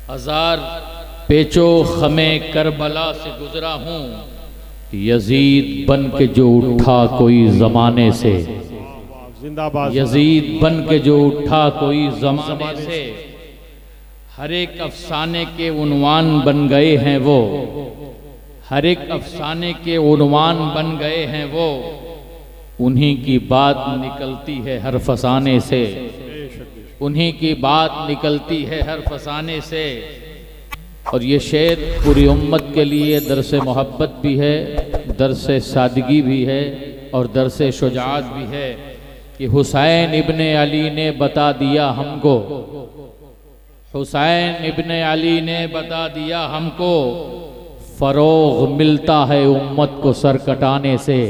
हजार पेचो खमे करबला से गुजरा हूँ, यजीद बन के जो उठा कोई ज़माने से, यजीद बन के जो उठा कोई ज़माने से। हर एक अफसाने के उन्वान बन गए हैं वो, हर एक अफसाने के उन्वान बन गए हैं वो। उन्हीं की बात निकलती है हर फसाने से, उन्हीं की बात निकलती है हर फसाने से। और ये शेर पूरी उम्मत के लिए दरस मोहब्बत भी है, दरस सादगी भी है और दरस शुजाअत भी है कि हुसैन इब्ने अली ने बता दिया हमको, हुसैन इब्ने अली ने बता दिया हमको, फरोग मिलता है उम्मत को सर कटाने से।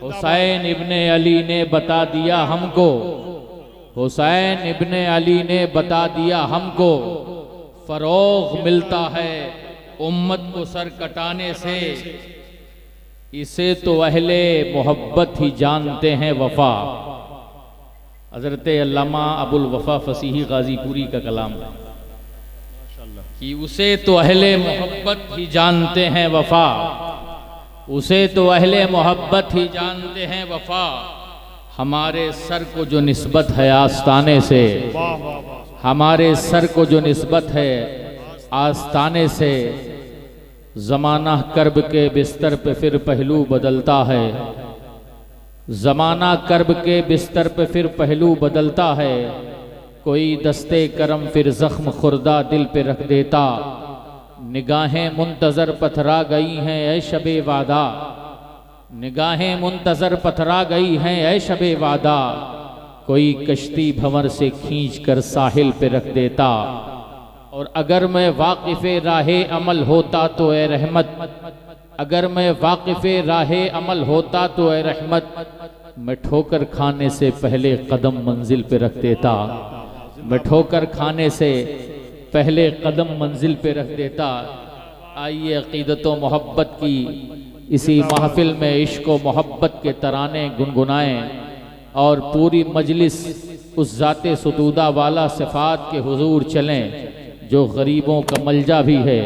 हुसैन इब्ने अली ने बता दिया हमको, हुसैन इब्ने अली ने बता दिया हमको, फरोग मिलता है उम्मत को सर कटाने से। इसे तो अहले मोहब्बत ही जानते हैं वफा। हज़रत अल्लामा अबुल वफ़ा फसीही गाज़ीपुरी का कलाम है कि उसे तो अहले मोहब्बत ही जानते हैं वफा, उसे तो अहले मोहब्बत ही जानते हैं वफा। हमारे सर को जो निस्बत है आस्ताने से, हमारे सर को जो निस्बत है आस्ताने से। ज़माना कर्ब के बिस्तर पे फिर पहलू बदलता है, ज़माना कर्ब के बिस्तर पे फिर पहलू बदलता है। कोई दस्ते करम फिर ज़ख्म खुर्दा दिल पे रख देता। निगाहें मुंतज़र पथरा गई हैं ऐ शबे वादा, निगाहें मुंतज़र पथरा गई हैं ऐ शबे वादा। कोई कश्ती भंवर से खींच कर साहिल पे रख देता। और अगर मैं वाक़िफ़े राहे अमल होता तो ए रहमत, अगर मैं वाक़िफ़े राहे अमल होता तो ए रहमत, मैं ठोकर खाने से पहले कदम मंजिल पे रख देता, मैं ठोकर खाने से पहले कदम मंजिल पे रख देता। आइए अक़ीदत व मोहब्बत की इसी महफिल में इश्क व मोहब्बत के तराने गुनगुनाएं और पूरी मजलिस उस ज़ाते सुतूदा वाला सिफ़ात के हुजूर चलें जो गरीबों का मलजा भी है,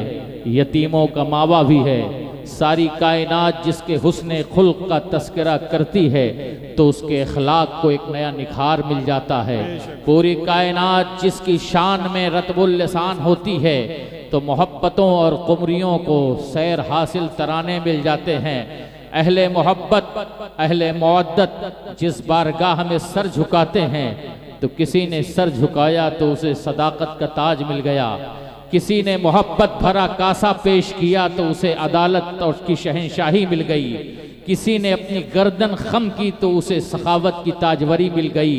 यतीमों का मावा भी है। सारी कायनात जिसके हुस्ने खुल्क का तस्करा करती है तो उसके अखलाक को एक नया निखार मिल जाता है। पूरी कायनात जिसकी शान में रतबुल लिसान होती है तो मोहब्बतों और कुमरियों को सैर हासिल तराने मिल जाते हैं। अहले मोहब्बत, अहले मवद्दत जिस बारगाह में सर झुकाते हैं तो किसी ने सर झुकाया तो उसे सदाकत का ताज मिल गया, किसी ने मोहब्बत भरा कासा पेश किया तो उसे अदालत और की शहंशाही मिल गई, किसी ने अपनी गर्दन खम की तो उसे सखावत की ताजवरी मिल गई,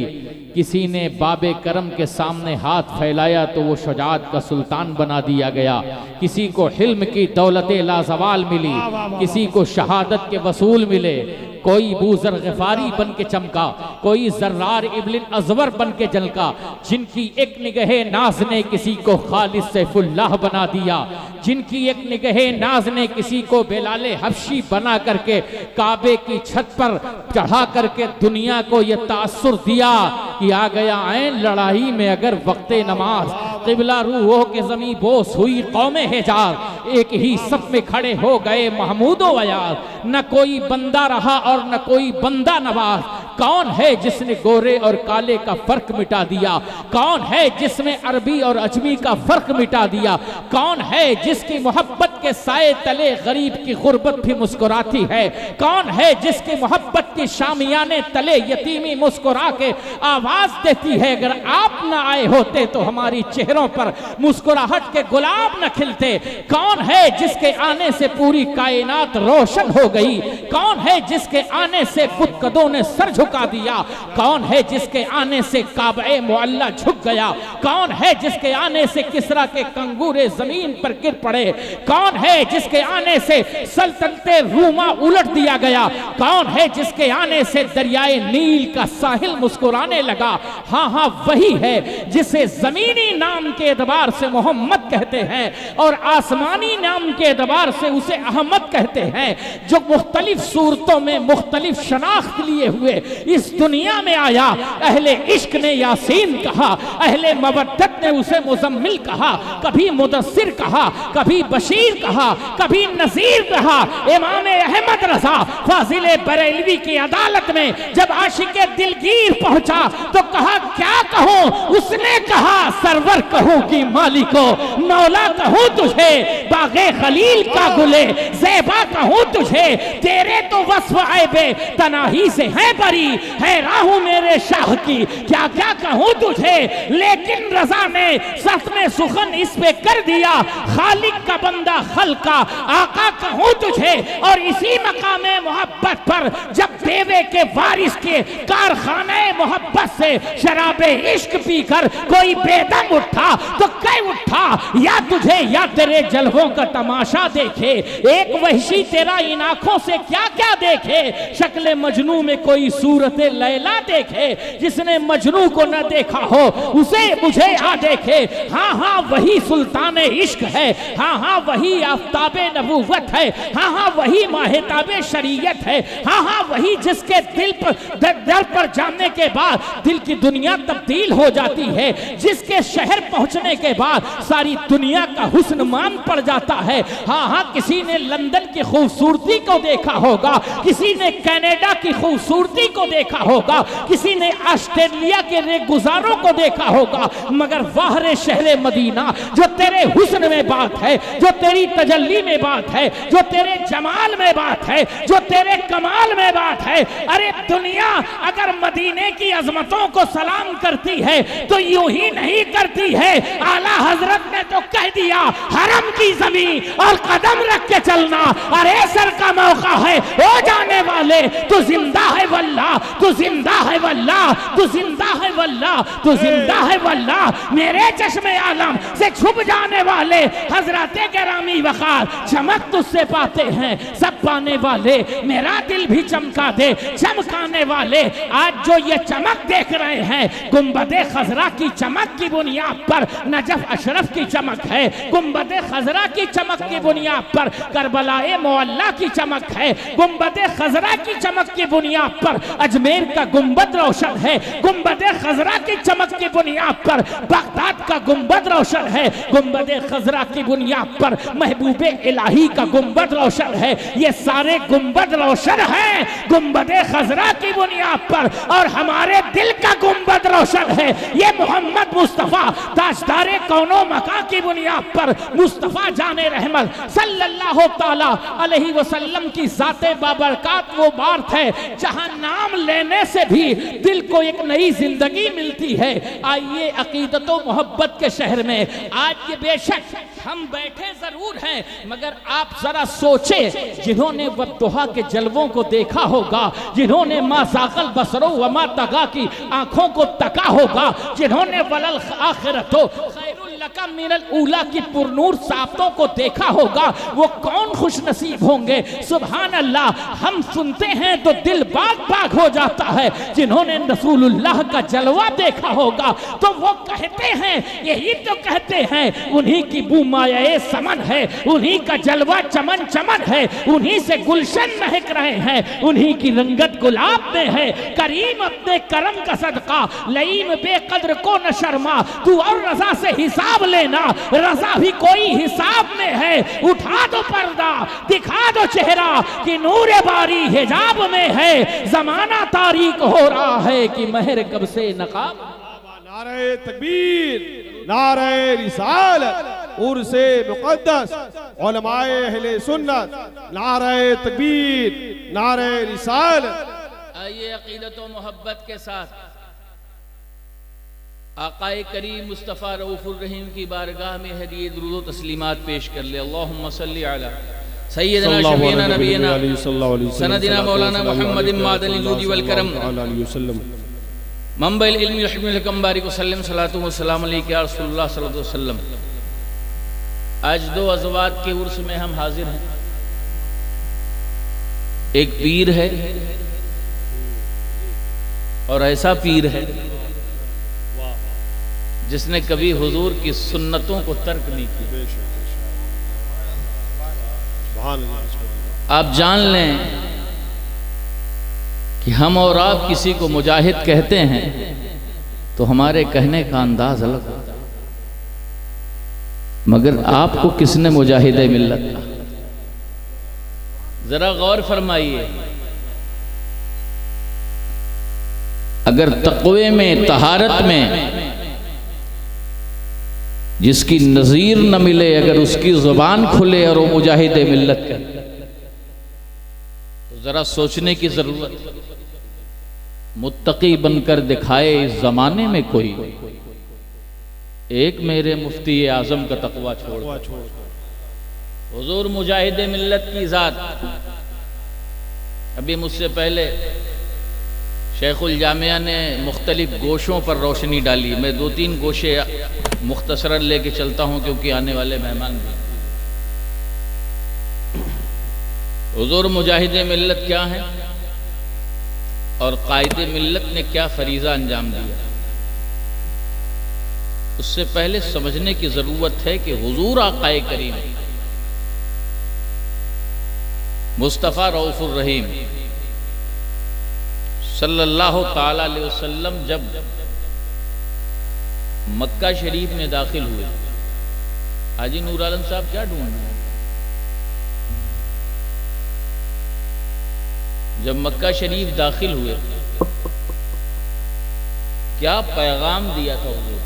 किसी ने बाबे करम के सामने हाथ फैलाया तो वो शुजाअत का सुल्तान बना दिया गया, किसी को हिल्म की दौलत लाजवाल मिली, किसी को शहादत के वसूल मिले। कोई बूज़र ग़िफ़ारी बन के चमका, कोई ज़र्रार इब्न अज़वर बन के झलका, जिनकी एक निगहे नाज ने किसी को खालिद सैफुल्लाह बना दिया, जिनकी एक निगहे नाज ने किसी को बेलाले हबशी बना करके काबे की छत पर चढ़ा करके दुनिया को यह तासुर दिया कि आ गया ऐन लड़ाई में अगर वक्ते नमाज, क़िबला रूहों के ज़मीं बोस हुई कौमे हिजार, एक ही सब में खड़े हो गए महमूदो अयाज। न कोई बंदा रहा और न कोई बंदा नवाज। कौन है जिसने गोरे और काले का फर्क मिटा दिया, कौन है जिसने अरबी और अजमी का फर्क मिटा दिया, कौन है जिसकी मोहब्बत के साए तले गरीब की गुर्बत भी मुस्कुराती है, कौन है जिसकी मोहब्बत की शामियाने तले यतीमी मुस्कुरा के आवाज देती है। अगर आप न आए होते तो हमारी चेहरों पर मुस्कुराहट के गुलाब न खिलते। कौन है जिसके आने से पूरी कायनात रोशन हो गई, कौन है जिसके आने से बुतकदों ने सर झुका दिया, कौन है जिसके आने से काबे मुअल्ला झुक गया, कौन है जिसके आने से किसरा के कंगूरे जमीन पर गिर पड़े, कौन है जिसके आने से सल्तनते रूमा उलट दिया गया, कौन है जिसके आने से दरियाए नील का साहिल मुस्कुराने लगा। हाँ हाँ वही है जिसे जमीनी नाम के एतबार से मोहम्मद कहते हैं और आसमानी नाम के एतबार से उसे अहमद कहते हैं, जो मुख्तलिफ सूरतों में मुख्तलिफ शनाख्त लिए हुए इस दुनिया में आया। अहले इश्क ने यासीन कहा, अहले मवद्दत ने उसे मुजम्मिल कहा, कभी मुदस्सिर कहा, कभी बशीर कहा, कभी नज़ीर कहा। इमाम अहमद रज़ा फाजिल बरेलवी की अदालत में जब आशिक दिलगीर पहुंचा तो कहा क्या कहूं? उसने कहा सरवर कहूं कि मालिको, मौला कहूं तुझे, बागे खलील का गुले ज़ेबा कहूं तुझे, तेरे तो वस्फ ऐबे तनाही से है बरी, है राहू मेरे शाह की क्या क्या कहूं तुझे। लेकिन रज़ा ने सफ में सुखन इस पे कर दिया, खालिक का बंदा खल का आका कहूं तुझे। और इसी मकामे मोहब्बत पर जब देवे के वारिस के कारखाने मोहब्बत से शराबे इश्क पीकर कोई बेदम उठा तो कह उठा या तुझे या तेरे जलवों का तमाशा देखे। एक वहशी तेरा इन आंखों से क्या क्या देखे, शक्ल मजनू में कोई सूरत लैला देखे। जिसने मजनू को न देखा हो उसे मुझे आ देखे। हाँ हाँ वही सुल्तान इश्क है, हाँ हाँ वही आफताबे नबूवत है, हाँ हाँ वही माहिताबे शरीयत है, हाँ हाँ वही जिसके दिल पर दर पर जाने के बाद दिल की दुनिया तब्दील हो जाती है, जिसके शहर पहुंचने के बाद सारी दुनिया का हुस्न मान पड़ जाता है। हाँ हाँ किसी ने लंदन की खूबसूरती को देखा होगा, किसी ने कनाडा की खूबसूरती को देखा होगा, किसी ने ऑस्ट्रेलिया के रेगुजारों को देखा होगा, मगर वाहरे शहरे मदीना जो तेरे हुस्न में बात है, जो तेरी तजल्ली में बात है, जो तेरे जमाल में बात है, जो तेरे कमाल में बात है। अरे दुनिया अगर मदीने की अजमतों को सलाम करती है तो यूं ही नहीं करती है। आला हजरत ने तो कह दिया हरम की जमीन और कदम रख के चलना। अरे सर का मौका है ओ जाने वाले, तू जिंदा है वल्लाह, तू जिंदा है वल्लाह, तू जिंदा है वल्लाह, तू जिंदा है वल्लाह। मेरे चश्मे आलम से छुप जाने वाले हजरते गिरामी वकार चमक तुझसे पाते हैं सब पाने वाले। मेरा दिल भी चमका दे चमकाने वाले। आज जो ये चमक देख रहे हैं गुंबदे खजरा की चमक की बुनियाद पर नजफ अशरफ की चमक है, गुंबदे खजरा की चमक की बुनियाद पर करबलाए मोअल्ला की चमक है, गुंबदे खजरा की चमक की बुनियाद पर अजमेर का गुंबद रोशन है, गुंबदे खजरा की चमक की बुनियाद पर बगदाद का गुंबद रोशन है, गुंबदे खजरा की बुनियाद पर महबूबे इलाही का गुंबद रोशन है। ये सारे गुंबद रोशन है गुंबदे खजरा की बुनियाद पर, और हमारे दिल का गुंबद रोशन है ये मोहम्मद मुस्तफा ताजदारे कौनो मका की बुनियाद पर मुस्तफा जाने रहमत सल्लल्लाहु ताला अलैहि वसल्लम की जाते बाबरकात वो बात है जहां नाम लेने से भी दिल को एक नई जिंदगी मिलती है। आइए अकीदत व मोहब्बत के शहर में आज ये बेशक हम बैठे जरूर हैं, मगर आप जरा सोचे जिन्होंने वद्दुहा के जलवों को देखा होगा, जिन्होंने मा ज़ाग़ल बसरो व मा तगा की आंखों को तका होगा, जिन्होंने वलल आखिरतो खैरुल लका मिनल ऊला की पुरनूर साफ़तों को देखा होगा, वो कौन खुश नसीब होंगे। सुभान अल्लाह, हम सुनते हैं तो दिल बाग बाग हो जाता है। जिन्होंने रसूलुल्लाह का जलवा देखा होगा तो वो कहते हैं, यही तो कहते हैं, उन्हीं की बुमाए समन है, उन्हीं का जलवा चमन चमन है, उन्हीं से गुलशन महक रहे हैं, उन्हीं की रंगत गुलाब में है। करीम अपने करम का सदका लईम बेकद्र को न शर्मा, तू और रजा से हिसाब लेना, रजा भी कोई हिसाब में है। उठा दो पर्दा दिखा दो चेहरा कि नूर बारी हिजाब में है। जमाना तारीक हो रहा है कि महर कब से नकाब। नारे तकबीर, नारे रिसालत, उर्से मुक़द्दस, उलमाए अहले सुन्नत, नारे तकबीर, नारे रिसालत। आइए अक़ीदत व मोहब्बत के साथ आक़ाए करीम मुस्तफ़ा रऊफ़ुर रहीम की बारगाह में हदीये दुरूद व तस्लीमात पेश कर ले। अल्लाहुम्मा सल्ली अला सय्यिदना शफ़ीना नबीना सनदिना मौलाना मुहम्मद मादनिल जूदी वल करम मंबइल इल्मी व हिकमत कम बारिक वसल्लम सलातु व सलाम अलैका या रसूलुल्लाह सल्लल्लाहु अलैहि वसल्लम। आज दो अज़वाज के उर्स में हम हाजिर हैं। एक पीर है और ऐसा पीर है जिसने कभी हुजूर की सुन्नतों को तर्क नहीं किया। आप जान लें कि हम और आप किसी को मुजाहिद कहते हैं तो हमारे कहने का अंदाज अलग होता है, मगर आपको किसने मुजाहिद मिल्लत कहा? जरा गौर फरमाइए। अगर तक़वे में, तहारत में जिसकी नज़ीर न मिले, अगर उसकी ज़ुबान खुले और वो मुजाहिद मिल्लत करे, तो ज़रा सोचने की ज़रूरत है। मुत्तकी बनकर दिखाए इस ज़माने में कोई, एक मेरे मुफ्ती आज़म का तक़वा छोड़, हुज़ूर मुजाहिद मिल्लत की ज़ात। अभी मुझसे पहले शेखुल जामिया ने मुख्तलिफ गोशों पर रोशनी डाली। मैं 2-3 गोशे मुख्तसरन लेके चलता हूँ क्योंकि आने वाले मेहमान भी। हुज़ूर मुजाहिद मिल्लत क्या है और कायदे मिल्लत ने क्या फरीज़ा अंजाम दिया, उससे पहले समझने की ज़रूरत है कि हुज़ूर आक़ाए करीम मुस्तफ़ा रऊफ़ुर रहीम सल्लल्लाहु ताला अलैहि वसल्लम जब मक्का शरीफ में दाखिल हुए। हाजी नूर आलम साहब क्या ढूंढ रहे हैं? जब मक्का शरीफ दाखिल हुए क्या पैगाम दिया था हुज़ूर?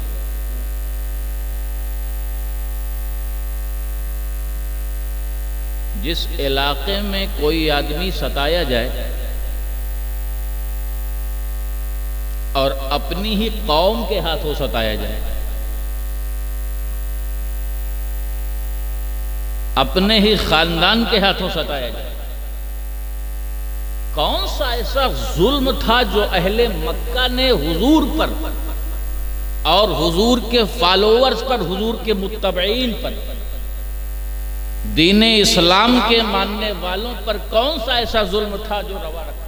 जिस इलाके में कोई आदमी सताया जाए और अपनी ही कौम के हाथों सताया जाए, अपने ही खानदान के हाथों सताया जाए, कौन सा ऐसा जुल्म था जो अहले मक्का ने हुजूर पर और हुजूर के फॉलोअर्स पर, हुजूर के मुत्तबईन पर, दीन इस्लाम के मानने वालों पर कौन सा ऐसा जुल्म था जो रवा रखा?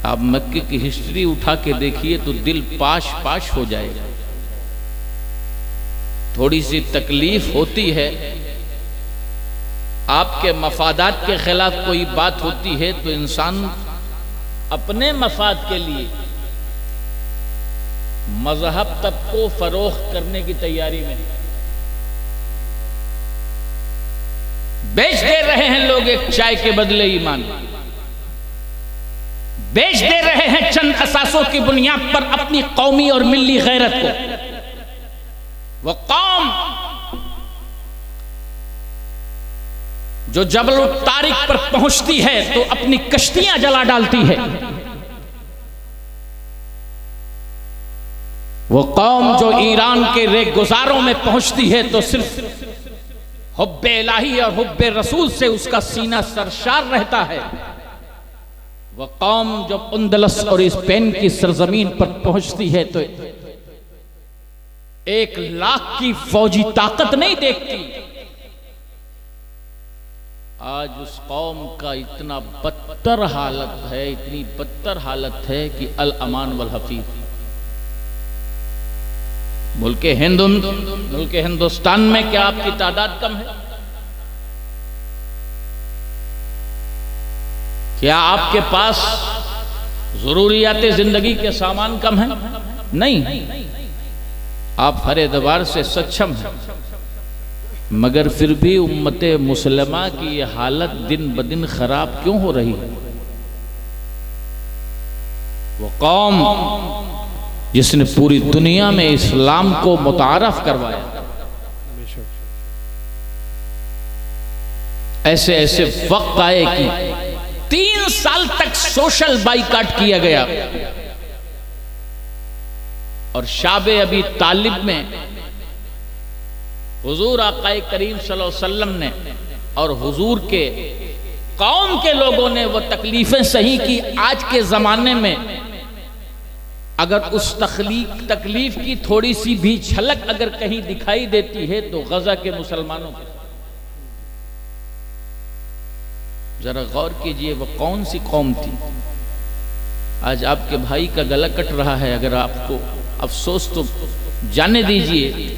आप मक्के की हिस्ट्री उठा के देखिए तो दिल पाश पाश हो जाएगा। थोड़ी सी तकलीफ होती है, आपके मफादात के खिलाफ कोई बात होती है तो इंसान अपने मफाद के लिए मजहब तक को फरोख्त करने की तैयारी में बेच दे रहे हैं लोग। एक चाय के बदले ईमान बेच दे रहे हैं चंद असासों की बुनियाद पर अपनी कौमी और मिल्ली गैरत को। वो कौम जो जबल तारिक पर पहुंचती है तो अपनी कश्तियां जला डालती है। वो कौम जो ईरान के रेगुजारों में पहुंचती है तो सिर्फ हुब्बे इलाही और हुब्बे रसूल से उसका सीना सरशार रहता है। वह कौम जो अंदलस और स्पेन की सरजमीन पर पहुंचती है तो 1 लाख की फौजी ताकत नहीं देखती। आज उस कौम का इतना बदतर हालत है, इतनी बदतर हालत है कि अल अमान वल हफीज मुल्के हिंदुस्तान में क्या आपकी तादाद कम है? क्या आपके पास जरूरियाते जिंदगी के सामान कम है? नहीं, आप हर एतबार से सक्षम हैं, मगर फिर भी उम्मते मुसलमा की ये हालत दिन ब दिन खराब क्यों हो रही है? वो कौम जिसने पूरी दुनिया में इस्लाम को मुतारफ करवाया, ऐसे ऐसे वक्त आए कि 3 साल तक सोशल बाइकाट किया गया और शाबे अबी तालिब में हुजूर आक़ाए करीम सल्लल्लाहु अलैहि वसल्लम ने और हुजूर के कौम के लोगों ने वो तकलीफें सही की। आज के जमाने में अगर उस तकलीफ की थोड़ी सी भी झलक अगर कहीं दिखाई देती है तो गजा के मुसलमानों के। जरा गौर कीजिए वो कौन सी कौम थी। आज आपके भाई का गला कट रहा है, अगर आपको अफसोस तो जाने दीजिए।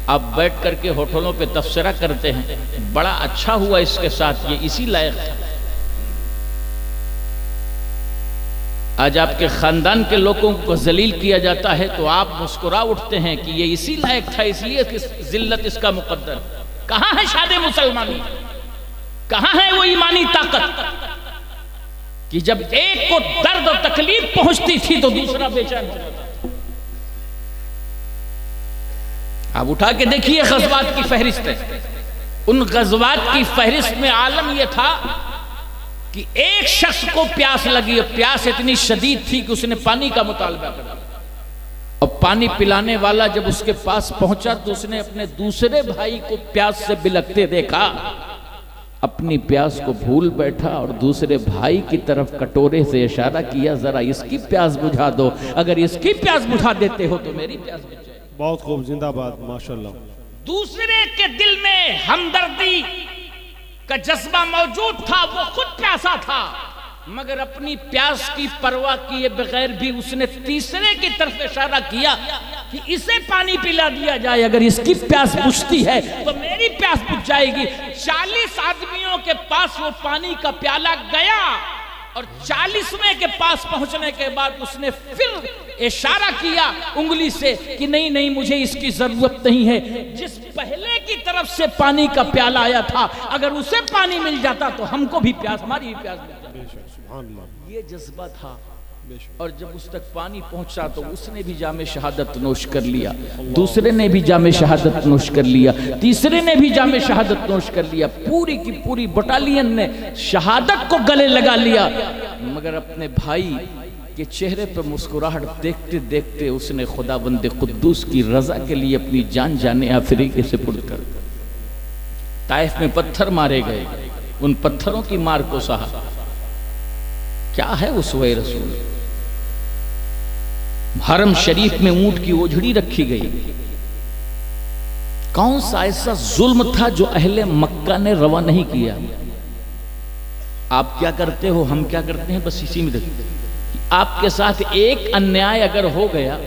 आप बैठ करके होटलों पे तबसरा करते हैं, बड़ा अच्छा हुआ इसके साथ, ये इसी लायक था। आज आपके खानदान के लोगों को जलील किया जाता है तो आप मुस्कुरा उठते हैं कि ये इसी लायक था, इसलिए जिल्लत इसका मुकद्दर। कहाँ है शादे मुसलमानी, कहाँ है वो ईमानी ताकत कि जब एक को दर्द और तकलीफ पहुंचती थी तो दूसरा बेचैन हो जाता। आप उठा के देखिए गज़वात की फहरिस्त है, उन गज़वात की फहरिस्त में आलम यह था कि एक शख्स को प्यास लगी और प्यास इतनी शदीद थी कि उसने पानी का मुतालबा करा। और पानी पिलाने वाला जब उसके पास पहुंचा तो उसने अपने दूसरे भाई को प्यास से बिलखते देखा, अपनी प्यास को भूल बैठा और दूसरे भाई की तरफ कटोरे से इशारा किया, जरा इसकी प्यास बुझा दो, अगर इसकी प्यास बुझा देते हो तो मेरी प्यास बुझ जाए। बहुत खूब, जिंदाबाद, माशाल्लाह। दूसरे के दिल में हमदर्दी का जज्बा मौजूद था, वो खुद प्यासा था, मगर अपनी प्यास की परवाह किए बगैर भी उसने तीसरे की तरफ इशारा किया कि इसे पानी पिला दिया जाए, अगर इसकी प्यास बुझती है तो मेरी प्यास बुझ जाएगी। 40 आदमियों के पास वो पानी का प्याला गया और 40वें के पास पहुंचने के बाद उसने फिर इशारा किया उंगली से कि नहीं नहीं, मुझे इसकी जरूरत नहीं है। जिस पहले की तरफ से पानी का प्याला आया था, अगर उसे पानी मिल जाता तो हमको भी प्यास, हमारी भी प्यास मिल जाती। ये जज्बा था। और जब उस तक पानी पहुंचा तो उसने भी जामे शहादत नोश कर लिया, दूसरे ने भी जामे शहादत नोश कर लिया, तीसरे ने भी जामे शहादत नोश कर लिया, पूरी की पूरी बटालियन ने शहादत को गले लगा लिया। मगर अपने भाई के चेहरे पर मुस्कुराहट देखते देखते उसने खुदाबंद कुद्दूस की रजा के लिए अपनी जान जाने आफरी के सुपुर्द कर। ताइफ में पत्थर मारे गए, उन पत्थरों की मार को सहा। क्या है उसवे रसूल? हरम शरीफ में ऊंट की ओझड़ी रखी गई। कौन सा ऐसा जुल्म था जो अहले मक्का ने रवा नहीं किया? आप क्या करते हो, हम क्या करते हैं, बस इसी में देखते। आपके साथ एक अन्याय अगर हो गया